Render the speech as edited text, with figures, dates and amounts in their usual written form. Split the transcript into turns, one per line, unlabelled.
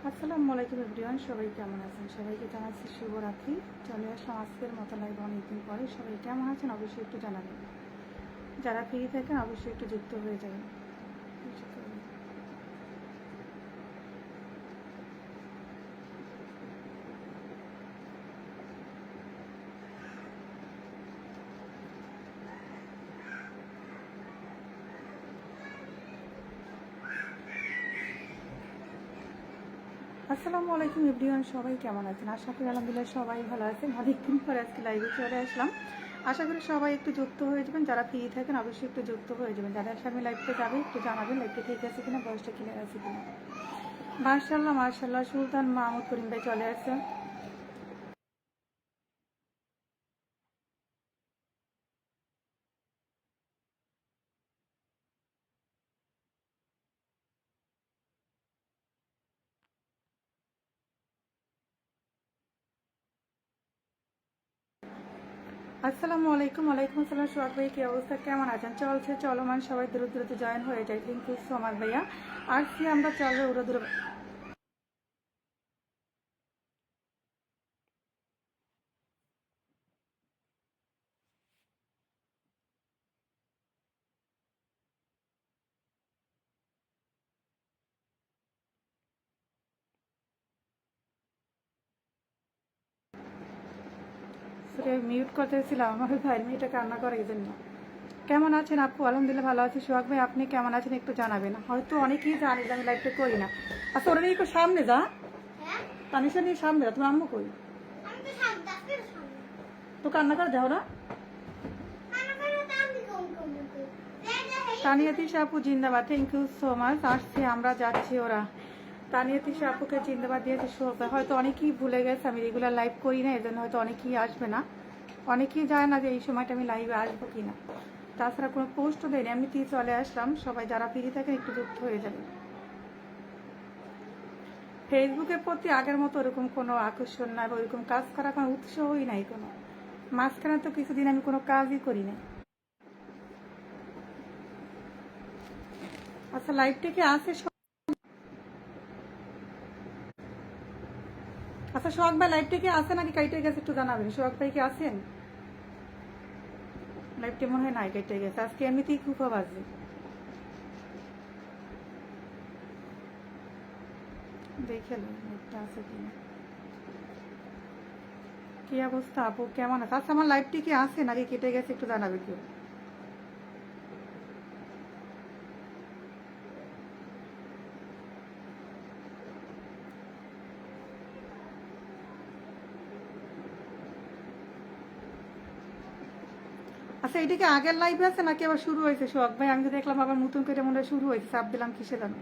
আসসালামু আলাইকুম এভরিওয়ান, সবাই কেমন আছেন? সবাইকে জানাচ্ছি শুভরাত্রি। চলে আসলাম আজকের মতো লাইভ অনেকদিন পরে। সবাই কেমন আছেন অবশ্যই একটু জানাবেন। যারা ফ্রি থাকেন অবশ্যই একটু যুক্ত হয়ে যাবেন। আসসালামু আলাইকুম এভরিওয়ান, সবাই কেমন আছেন? আশা করি আলহামদুলিল্লাহ সবাই ভালো আছেন। অনেকদিন পরে আজকে লাইভে চলে আসলাম। আশা করি সবাই একটু যুক্ত হয়ে যাবেন। যারা ফ্রি থাকেন অবশ্যই একটু যুক্ত হয়ে যাবেন। যাদের সামনে লাইভটা যাবে একটু জানাবেন লাইভটা ঠিক আছে কিনা, বয়সটা ক্লিয়ার আছে কিনা। মার্শাল্লাহ মার্শাল্লাহ, সুলতান মাহমুদ করিম ভাই চলে আসছে। আসসালামু আলাইকুম। ওয়ালাইকুম আসসালাম। সোহাগ ভাই কি অবস্থা, কেমন আছেন? চলছে চলমান, সবাই দ্রুত দ্রুত জয়েন হয়ে যায়। থ্যাংক ইউ সো মাচ ভাইয়া। আর কি আমরা চলবে উড়ো দূরে। মিউট করতেছিলাম, আমার ভাই মেয়েটা কান্না করে এই জন্য। কেমন আছেন আপু? আলহামদুলিল্লাহ ভালো আছি। সোহাগ ভাই আপনি কেমন আছেন একটু জানাবেন। হয়তো অনেকেই জানে যে আমি লাইভটা করি না। আচ্ছা ওরা নিয়ে একটু সামনে যা, তানিশা নিয়ে সামনে যা। তোমার আম্মু কই? তো কান্না করে যাও না। তানিয়া তিশা আপু জিন্দাবাদ, থ্যাংক ইউ সো মাচ। আসছে আমরা যাচ্ছি ওরা। তানিয়া তিশা আপুকে জিন্দাবাদ দিয়েছে। হয়তো অনেকেই ভুলে গেছে আমি রেগুলার লাইভ করি না, এজন্য হয়তো অনেকেই আসবে না। অনেকেই জানে না যে এই সময়টা আমি লাইভে আসবো কিনা। তাছাড়া কোনো পোস্টও দেয়নি, এমনিতেই চলে আসলাম। সবাই যারা ফ্রি থাকেন একটু যুক্ত হয়ে যাবে। ফেসবুকের প্রতি আগের মতো ওরকম কোনো আকর্ষণ নাই, ওইরকম কাজ করার কোনো উৎসাহই নাই কোনো। মাঝখানে তো কিছুদিন আমি কোনো কাজই করি না। আচ্ছা লাইভটা কি আছে? আচ্ছা সোহাগ ভাই লাইভটা কি আছে নাকি কাইটে গেছে একটু জানাবেন। সোহাগ ভাই কি আছেন? লাইভটা মনে হয় নাই, কেটে গেছে। আজকে এমনিতেই খুব বাজে। দেখে লাইভটা আছে কিনা। কি অবস্থা আপু, কেমন আছে? আচ্ছা আমার লাইভটি কি আছে নাকি কেটে গেছে একটু জানাবে কেউ। আচ্ছা এটা কি আগের লাইভ আছে নাকি আবার শুরু হয়েছে সোহাগ ভাই? আমি তো দেখলাম আবার নতুন করে মনে হয় শুরু হয়েছে, চাপ দিলাম কিসে জানো।